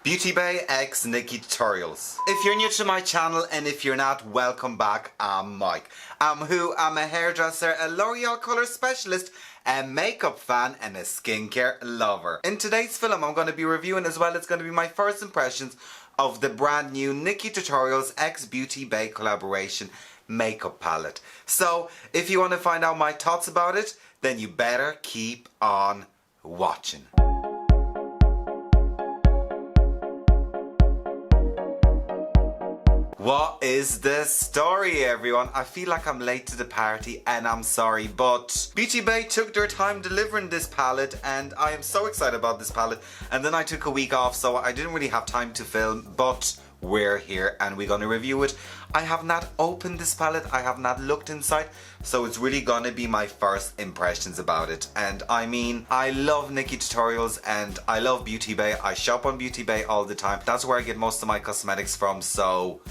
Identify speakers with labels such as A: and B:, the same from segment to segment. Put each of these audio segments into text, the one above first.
A: Beauty Bay x NIKKIEtutorials. If you're new to my channel and if you're not, welcome back. I'm Mike. I'm a hairdresser, a L'Oreal colour specialist, a makeup fan and a skincare lover. In today's film I'm going to be reviewing as well, it's going to be my first impressions of the brand new NIKKIEtutorials x Beauty Bay collaboration makeup palette. So if you want to find out my thoughts about it, then you better keep on watching. What is the story, everyone? I feel like I'm late to the party and I'm sorry, but Beauty Bay took their time delivering this palette and I am so excited about this palette. And then I took a week off, so I didn't really have time to film, but we're here and we're gonna review it. I have not opened this palette, I have not looked inside, so it's really gonna be my first impressions about it. And I mean, I love NIKKIEtutorials and I love Beauty Bay. I shop on Beauty Bay all the time. That's where I get most of my cosmetics from, so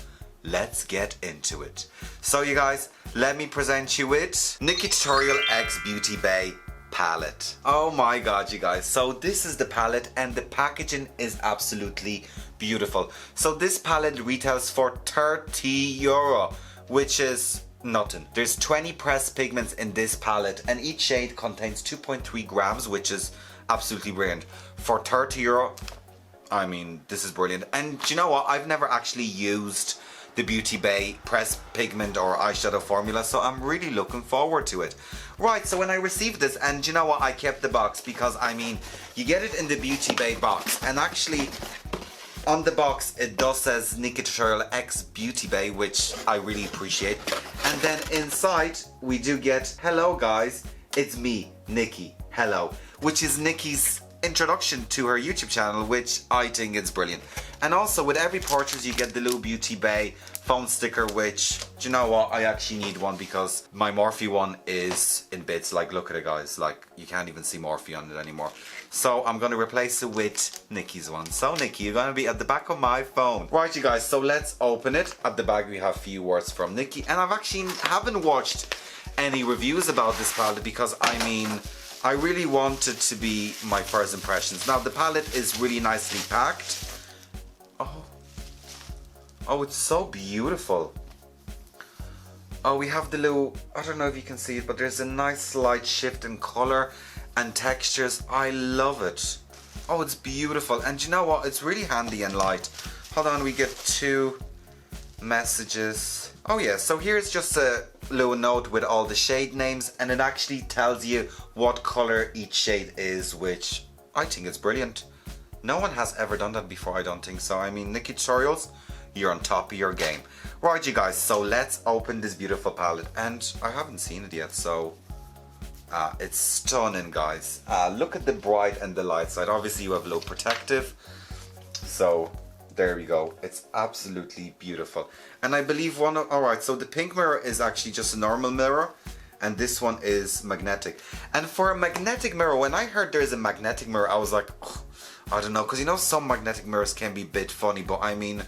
A: let's get into it. So you guys, let me present you with NIKKIEtutorial x Beauty Bay palette. Oh my god, you guys, so this is the palette and the packaging is absolutely beautiful. So this palette retails for €30, which is nothing. There's 20 pressed pigments in this palette and each shade contains 2.3 grams, which is absolutely brilliant. For €30, I mean, this is brilliant. And do you know what, I've never actually used the Beauty Bay pressed pigment or eyeshadow formula, so I'm really looking forward to it. Right, so when I received this, and you know what, I kept the box because I mean, you get it in the Beauty Bay box, and actually on the box it does says NIKKIEtutorial x Beauty Bay, which I really appreciate. And then inside we do get, hello guys, it's me, Nikki, hello, which is Nikki's introduction to her YouTube channel, which I think is brilliant. And also with every purchase you get the little Beauty Bay phone sticker, which, do you know what, I actually need one because my Morphe one is in bits. Like, look at it guys, like you can't even see Morphe on it anymore. So I'm going to replace it with Nikki's one. So Nikki, you're going to be at the back of my phone. Right you guys, so let's open it. At the back we have a few words from Nikki, and I've actually haven't watched any reviews about this palette because I mean, I really want it to be my first impressions. Now the palette is really nicely packed. Oh, it's so beautiful. Oh, we have the little, I don't know if you can see it, but there's a nice slight shift in color and textures. I love it. Oh, it's beautiful. And you know what, it's really handy and light. Hold on, we get 2 messages. Oh yeah, so here's just a little note with all the shade names, and it actually tells you what color each shade is, which I think is brilliant. No one has ever done that before, I don't think so. I mean, NIKKIEtutorials, you're on top of your game. Right you guys, so let's open this beautiful palette, and I haven't seen it yet, so it's stunning guys. Look at the bright and the light side. Obviously you have low protective, so there we go. It's absolutely beautiful. And I believe alright, so the pink mirror is actually just a normal mirror and this one is magnetic. And for a magnetic mirror, when I heard there's a magnetic mirror, I was like, oh, I don't know, because you know some magnetic mirrors can be a bit funny, but I mean,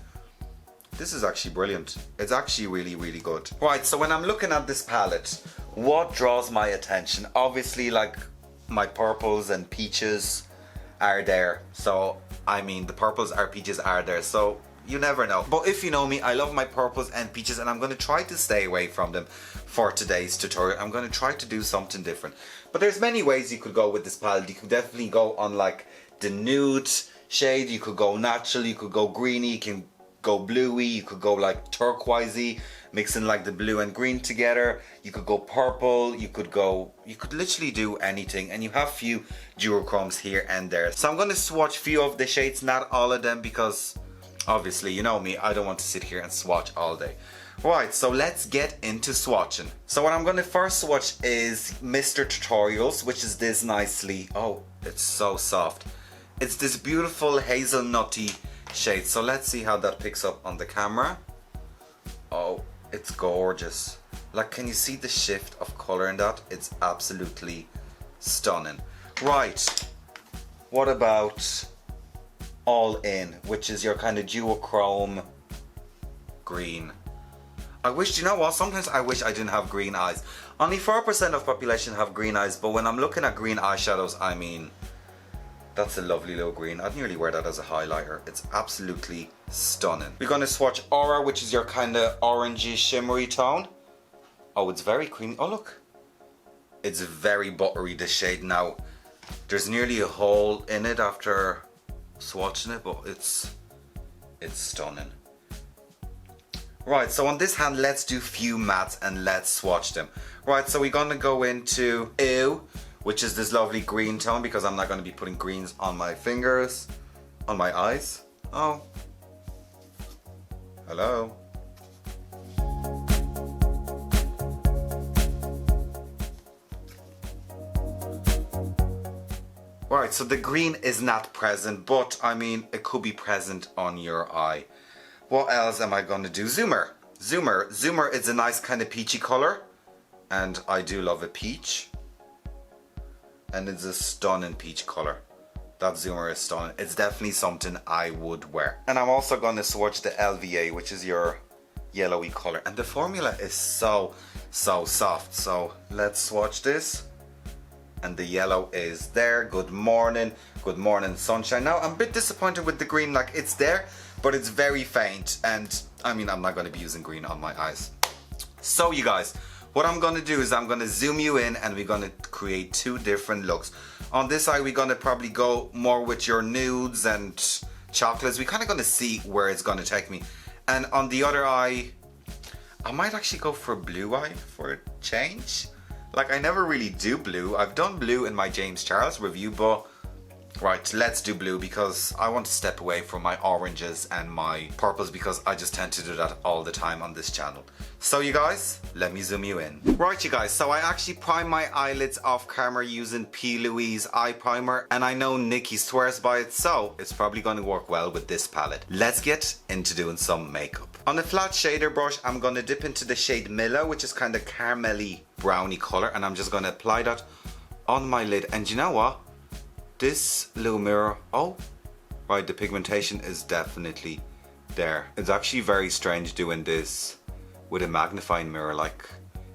A: this is actually brilliant. It's actually really good. Right, so when I'm looking at this palette, what draws my attention? Obviously, like, my purples and peaches are there. So, I mean, the purples or peaches are there, so you never know. But if you know me, I love my purples and peaches and I'm going to try to stay away from them for today's tutorial. I'm going to try to do something different. But there's many ways you could go with this palette. You could definitely go on like the nude shade, you could go natural, you could go greeny, you can go bluey, you could go like turquoisey, mixing like the blue and green together, you could go purple, you could literally do anything, and you have few duochromes here and there. So I'm going to swatch few of the shades, not all of them, because obviously you know me, I don't want to sit here and swatch all day. Right, so let's get into swatching. So what I'm going to first swatch is Mr. Tutorials, which is this nicely, oh, it's so soft. It's this beautiful hazelnutty shade. So let's see how that picks up on the camera. Oh, it's gorgeous. Like, can you see the shift of color in that? It's absolutely stunning. Right, what about All In, which is your kind of duochrome green. I wish, you know what, sometimes I wish I didn't have green eyes. Only 4% of population have green eyes, but when I'm looking at green eyeshadows, I mean, That's a lovely little green. I'd nearly wear that as a highlighter. It's absolutely stunning. We're going to swatch Aura, which is your kind of orangey shimmery tone. Oh, it's very creamy. Oh, look. It's very buttery, this shade. Now, there's nearly a hole in it after swatching it, but it's stunning. Right, so on this hand, let's do few mattes and let's swatch them. Right, so we're going to go into Ew, which is this lovely green tone, because I'm not going to be putting greens on my fingers, on my eyes. Oh. Hello. Right, so the green is not present, but I mean, it could be present on your eye. What else am I going to do? Zoomer. Zoomer is a nice kind of peachy color, and I do love a peach. And it's a stunning peach color. That Zoomer is stunning. It's definitely something I would wear. And I'm also going to swatch the LVA, which is your yellowy color. And the formula is so soft. So let's swatch this. And the yellow is there. Good morning sunshine. Now I'm a bit disappointed with the green, like it's there, but it's very faint, and I mean, I'm not going to be using green on my eyes. So you guys, what I'm going to do is I'm going to zoom you in, and we're going to create two different looks. On this eye, we're going to probably go more with your nudes and chocolates. We're kind of going to see where it's going to take me. And on the other eye, I might actually go for blue eye for a change. Like, I never really do blue. I've done blue in my James Charles review, but right, let's do blue, because I want to step away from my oranges and my purples, because I just tend to do that all the time on this channel. So you guys, let me zoom you in. Right, you guys, so I actually prime my eyelids off camera using P. Louise eye primer, and I know Nikkie swears by it, so it's probably going to work well with this palette. Let's get into doing some makeup. On a flat shader brush, I'm going to dip into the shade Milla, which is kind of caramelly browny color, and I'm just going to apply that on my lid. And you know what? This little mirror, oh, right, the pigmentation is definitely there. It's actually very strange doing this with a magnifying mirror. Like,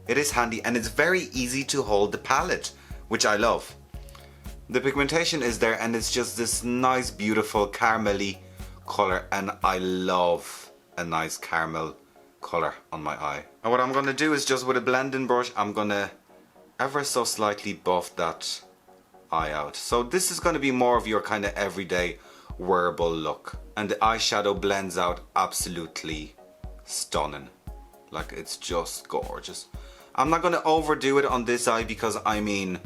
A: it is handy, and it's very easy to hold the palette, which I love. The pigmentation is there, and it's just this nice, beautiful caramelly color, and I love a nice caramel color on my eye. And what I'm gonna do is just with a blending brush, I'm gonna ever so slightly buff that eye out. So this is gonna be more of your kind of everyday wearable look. And the eyeshadow blends out absolutely stunning. Like, it's just gorgeous. I'm not gonna overdo it on this eye, because I mean,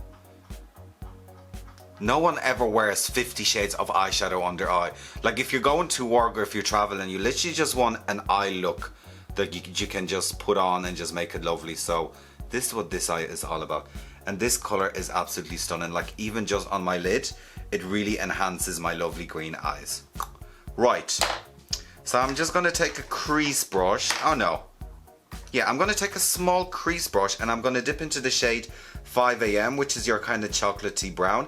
A: no one ever wears 50 shades of eyeshadow on their eye. Like, if you're going to work or if you're traveling, you literally just want an eye look that you can just put on and just make it lovely. So this is what this eye is all about. And this color is absolutely stunning. Like, even just on my lid, it really enhances my lovely green eyes. Right, so I'm just gonna take a crease brush. Oh no. Yeah, I'm gonna take a small crease brush, and I'm gonna dip into the shade 5 AM, which is your kind of chocolatey brown.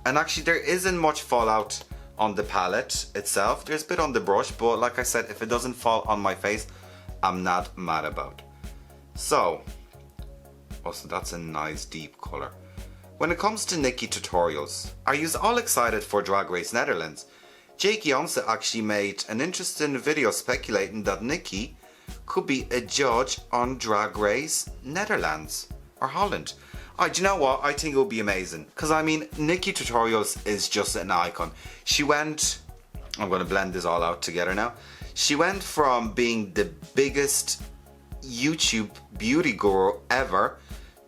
A: And actually, there isn't much fallout on the palette itself. There's a bit on the brush, but like I said, if it doesn't fall on my face, I'm not mad about. So that's a nice deep color. When it comes to Nikkietutorials, are you all excited for Drag Race Netherlands? Jake Jonse actually made an interesting video speculating that Nikkie could be a judge on Drag Race Netherlands or Holland. Do you know what? I think it would be amazing. Because I mean, Nikkietutorials is just an icon. She went, I'm going to blend this all out together now. She went from being the biggest YouTube beauty guru ever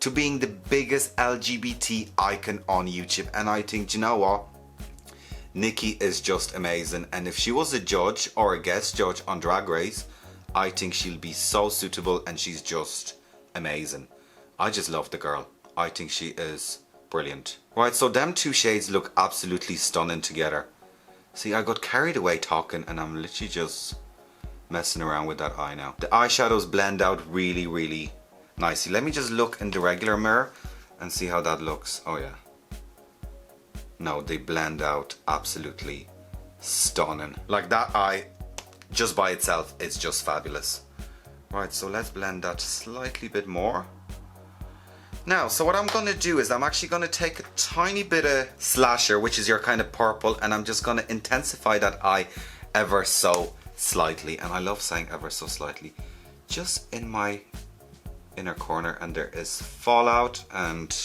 A: to being the biggest LGBT icon on YouTube. And I think, you know what? Nikkie is just amazing. And if she was a judge or a guest judge on Drag Race, I think she'll be so suitable, and she's just amazing. I just love the girl. I think she is brilliant. Right, so them two shades look absolutely stunning together. See, I got carried away talking, and I'm literally just messing around with that eye now. The eyeshadows blend out really, really nicely. Let me just look in the regular mirror and see how that looks. Oh yeah. No, they blend out absolutely stunning. Like, that eye, just by itself, it's just fabulous. Right, so let's blend that slightly bit more. Now, so what I'm going to do is I'm actually going to take a tiny bit of slasher, which is your kind of purple, and I'm just going to intensify that eye ever so slightly. And I love saying ever so slightly. Just in my inner corner, and there is fallout and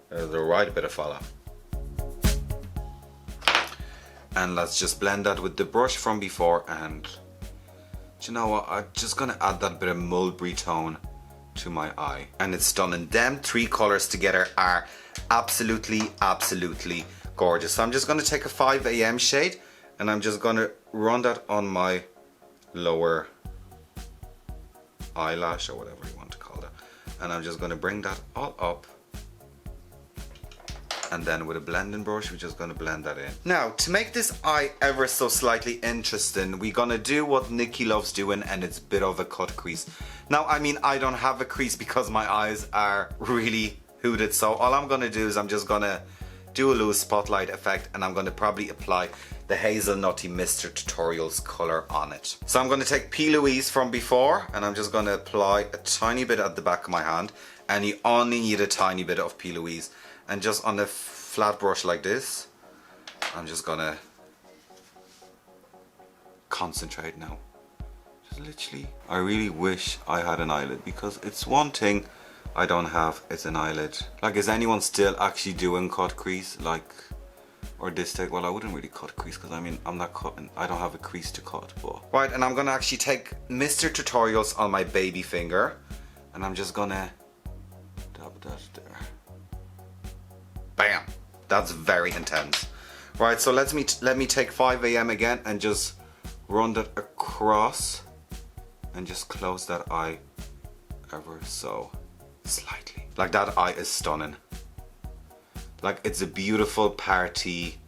A: there's the right bit of fallout. And let's just blend that with the brush from before, and do you know what, I'm just gonna add that bit of mulberry tone to my eye, and it's stunning. Them three colors together are absolutely gorgeous. So I'm just gonna take a 5 AM shade, and I'm just gonna run that on my lower eyelash, or whatever you want to call that, and I'm just gonna bring that all up. And then with a blending brush, we're just gonna blend that in. Now, to make this eye ever so slightly interesting, we're gonna do what Nikki loves doing, and it's a bit of a cut crease. Now, I mean, I don't have a crease because my eyes are really hooded, so all I'm gonna do is I'm just gonna do a little spotlight effect, and I'm gonna probably apply the Hazelnutty Mr. Tutorials color on it. So I'm gonna take P. Louise from before, and I'm just gonna apply a tiny bit at the back of my hand, and you only need a tiny bit of P. Louise. And just on a flat brush like this, I'm just gonna concentrate now. Just literally, I really wish I had an eyelid, because it's one thing I don't have, it's an eyelid. Like, is anyone still actually doing cut crease, like, or this take? Well, I wouldn't really cut crease, because I mean, I'm not cutting, I don't have a crease to cut, but. Right, and I'm gonna actually take Mr. Tutorials on my baby finger, and I'm just gonna dab that there. Bam! That's very intense. Right, so let me take 5 AM again and just run that across and just close that eye ever so slightly. Like, that eye is stunning. Like, it's a beautiful party,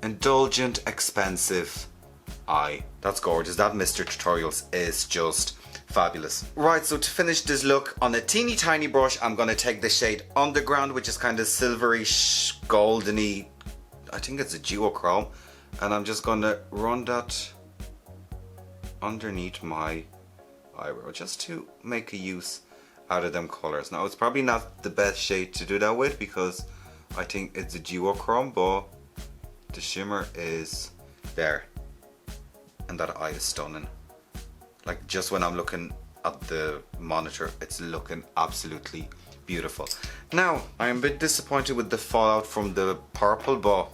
A: indulgent, expensive eye. That's gorgeous. That Mr. Tutorials is just fabulous. Right, so to finish this look, on a teeny tiny brush, I'm gonna take the shade Underground, which is kind of silvery, goldeny, I think it's a duochrome, and I'm just gonna run that underneath my eyebrow, just to make a use out of them colors. Now, it's probably not the best shade to do that with, because I think it's a duochrome, but the shimmer is there, and that eye is stunning. Like, just when I'm looking at the monitor, it's looking absolutely beautiful. Now, I'm a bit disappointed with the fallout from the purple, but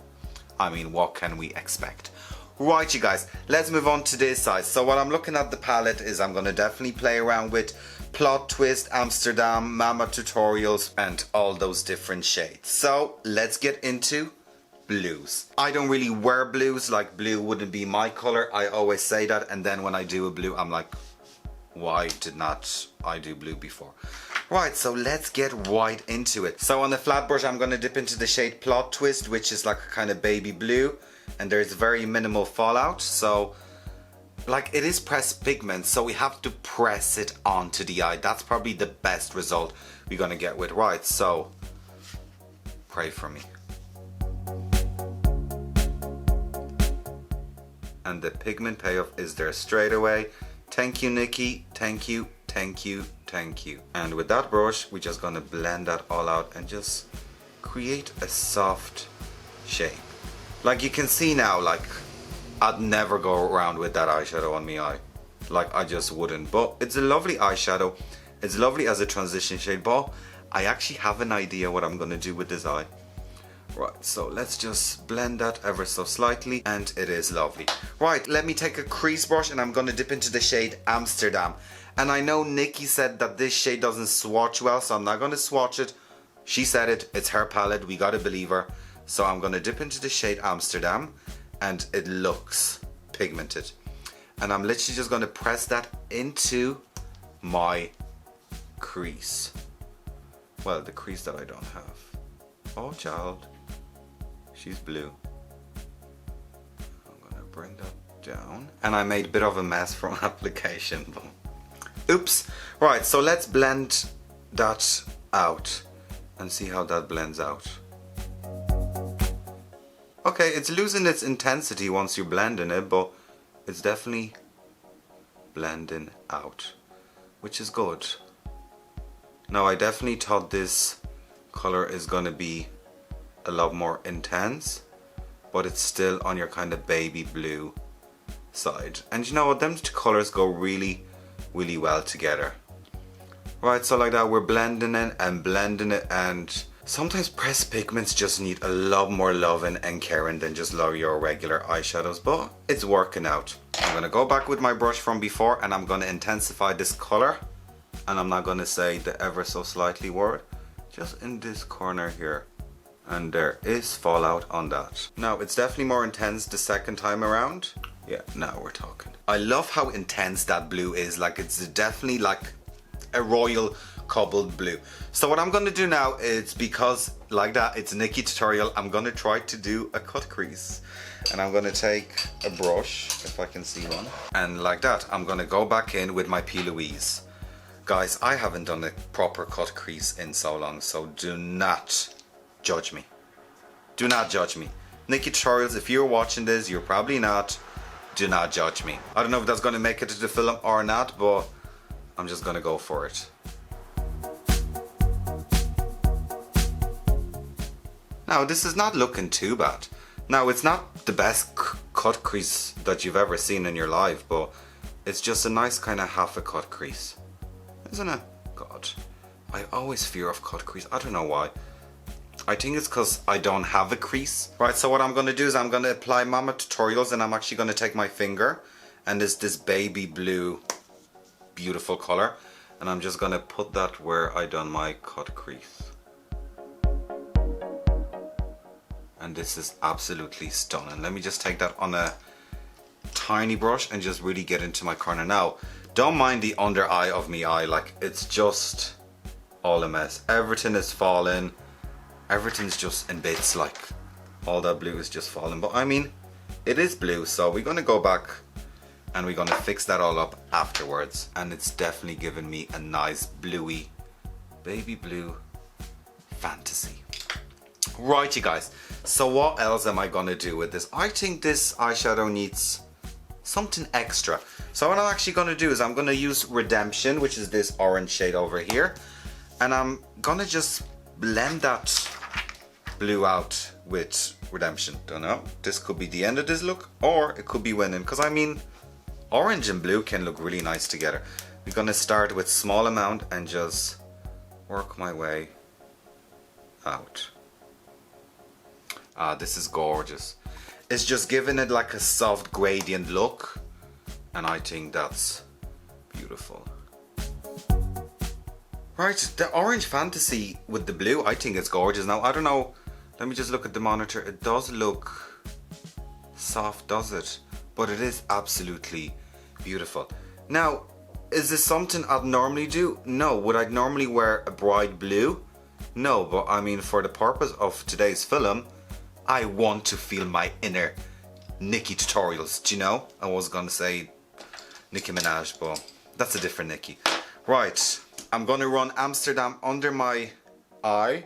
A: I mean, what can we expect? Right, you guys, let's move on to this side. So what I'm looking at the palette is I'm gonna definitely play around with Plot Twist, Amsterdam, Mama Tutorials, and all those different shades. So let's get into blues. I don't really wear blues, like, blue wouldn't be my color. I always say that, and then when I do a blue, I'm like, why did not I do blue before? Right, so let's get right into it. So on the flat brush, I'm gonna dip into the shade Plot Twist, which is like a kind of baby blue, and there's very minimal fallout. So, like, it is pressed pigment, so we have to press it onto the eye. That's probably the best result we're gonna get with. Right, so pray for me. And the pigment payoff is there straight away. Thank you, Nikki. Thank you, thank you, thank you. And with that brush, we're just gonna blend that all out and just create a soft shape. Like, you can see now, like, I'd never go around with that eyeshadow on my eye. Like, I just wouldn't. But it's a lovely eyeshadow. It's lovely as a transition shade, but I actually have an idea what I'm gonna do with this eye. Right, so let's just blend that ever so slightly, and it is lovely. Right, let me take a crease brush, and I'm gonna dip into the shade Amsterdam. And I know Nikki said that this shade doesn't swatch well, so I'm not gonna swatch it. She said it, it's her palette, we gotta believe her. So I'm gonna dip into the shade Amsterdam, and it looks pigmented. And I'm literally just gonna press that into my crease. Well, the crease that I don't have. Oh, child. She's blue. I'm gonna bring that down. And I made a bit of a mess from application. Oops. Right, so let's blend that out and see how that blends out. Okay, it's losing its intensity once you're blending it, but it's definitely blending out. which is good. Now I definitely thought this color is gonna be a lot more intense, but it's still on your kind of baby blue side. And you know what, them two colors go really well together. Right, so like that we're blending it, and sometimes pressed pigments just need a lot more loving and caring than just your regular eyeshadows, but it's working out. I'm gonna go back with my brush from before and I'm gonna intensify this color, and I'm not gonna say the ever so slightly word, just in this corner here. And there is fallout on that. Now it's definitely more intense the second time around. Yeah, now we're talking. I love how intense that blue is. Like, it's definitely like a royal cobbled blue. So what I'm gonna do now is, because like that it's a Nikkie tutorial, I'm gonna try to do a cut crease. And I'm gonna take a brush, if I can see one, and like that I'm gonna go back in with my P. Louise. Guys, I haven't done a proper cut crease in so long, so do not judge me. Do not judge me. NIKKIEtutorials, if you're watching this, you're probably not. Do not judge me. I don't know if that's gonna make it to the film or not, but I'm just gonna go for it. Now this is not looking too bad. Now it's not the best cut crease that you've ever seen in your life, but it's just a nice kind of half a cut crease, isn't it? God, I always fear of cut crease. I don't know why. I think it's because I don't have a crease. Right, so what I'm going to do is I'm going to apply Mama Tutorials, and I'm actually going to take my finger, and it's this baby blue beautiful color, and I'm just going to put that where I done my cut crease. And this is absolutely stunning. Let me just take that on a tiny brush and just really get into my corner. Now, don't mind the under eye of me eye, like it's just all a mess. Everything is falling. Everything's just in bits, like all that blue is just falling. But I mean, it is blue, so we're gonna go back and we're gonna fix that all up afterwards. And it's definitely giving me a nice bluey, baby blue fantasy. Right, you guys, so what else am I gonna do with this? I think this eyeshadow needs something extra. So what I'm actually gonna do is I'm gonna use Redemption, which is this orange shade over here, and I'm gonna just blend that blue out with Redemption. Don't know, this could be the end of this look, or it could be winning, because I mean, orange and blue can look really nice together. We're gonna start with small amount and just work my way out. Ah, this is gorgeous. It's just giving it like a soft gradient look, and I think that's beautiful. Right, the orange fantasy with the blue, I think it's gorgeous. Now, I don't know, let me just look at the monitor. It does look soft, does it? But it is absolutely beautiful. Now, is this something I'd normally do? No. Would I normally wear a bright blue? No, but I mean, for the purpose of today's film, I want to feel my inner NIKKIEtutorials, do you know? I was gonna say Nicki Minaj, but that's a different Nicki. Right, I'm gonna run Amsterdam under my eye,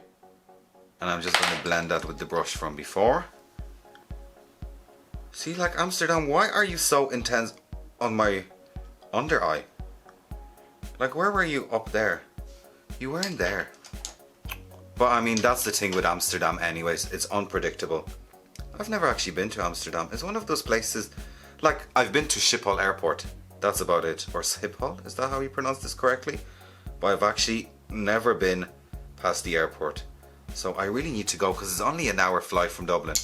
A: and I'm just gonna blend that with the brush from before. See, like, Amsterdam, why are you so intense on my under eye? Like, where were you up there? You weren't there. But I mean, that's the thing with Amsterdam anyways, it's unpredictable. I've never actually been to Amsterdam. It's one of those places, like, I've been to Schiphol Airport, that's about it. Or Schiphol, is that how you pronounce this correctly? But I've actually never been past the airport. So I really need to go, because it's only an hour flight from Dublin.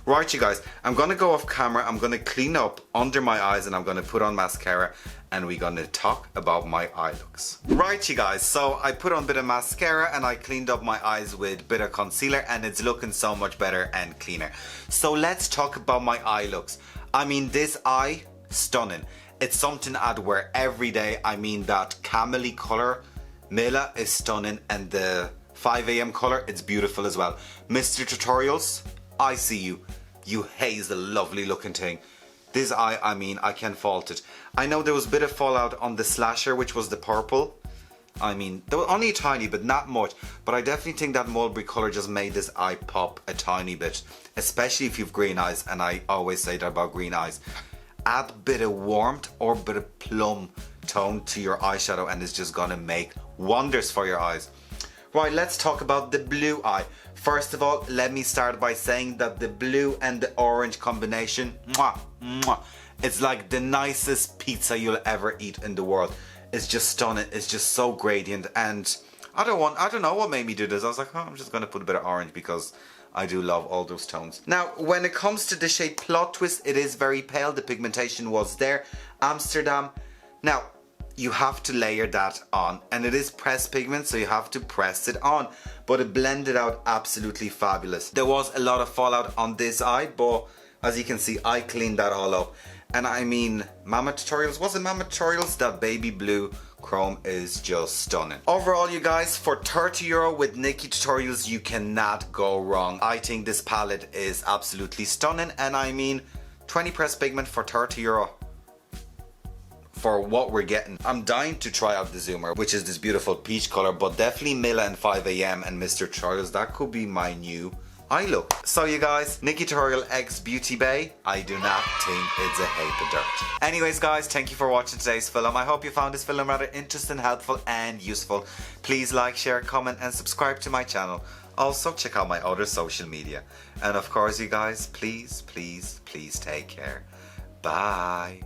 A: Right, you guys, I'm gonna go off camera, I'm gonna clean up under my eyes, and I'm gonna put on mascara, and we're gonna talk about my eye looks. Right, you guys, so I put on a bit of mascara and I cleaned up my eyes with a bit of concealer, and it's looking so much better and cleaner. So let's talk about my eye looks. I mean, this eye, stunning. It's something I'd wear every day. I mean, that camely color, Mila, is stunning, and the 5 AM color, it's beautiful as well. Mr. Tutorials, I see you. You haze the lovely looking thing. This eye, I mean, I can't fault it. I know there was a bit of fallout on the slasher, which was the purple. I mean, there was only a tiny bit, not much, but I definitely think that mulberry color just made this eye pop a tiny bit, especially if you've green eyes, and I always say that about green eyes. add a bit of warmth or a bit of plum tone to your eyeshadow, and it's just gonna make wonders for your eyes. Right, let's talk about the blue eye. First of all, let me start by saying that the blue and the orange combination, mwah, mwah, it's like the nicest pizza you'll ever eat in the world. It's just stunning. It's just so gradient, and I don't know what made me do this. I was like, oh, I'm just gonna put a bit of orange because I do love all those tones. Now, when it comes to the shade Plot Twist, it is very pale. The pigmentation was there. Amsterdam. Now, you have to layer that on, and it is pressed pigment, so you have to press it on, but it blended out absolutely fabulous. There was a lot of fallout on this eye, but as you can see, I cleaned that all up. And I mean, Tutorials, was it Tutorials? That baby blue chrome is just stunning. Overall, you guys, for €30 with Nikkietutorials, you cannot go wrong. I think this palette is absolutely stunning, and I mean, 20 pressed pigment for €30. For what we're getting. I'm dying to try out the Zoomer, which is this beautiful peach color, but definitely Mila and 5am and Mr. Tutorials, that could be my new eye look. So you guys, Nikkietutorial X Beauty Bay, I do not think it's a heap of dirt. Anyways guys, thank you for watching today's film. I hope you found this film rather interesting, helpful and useful. Please like, share, comment and subscribe to my channel. Also check out my other social media. And of course you guys, please take care. Bye.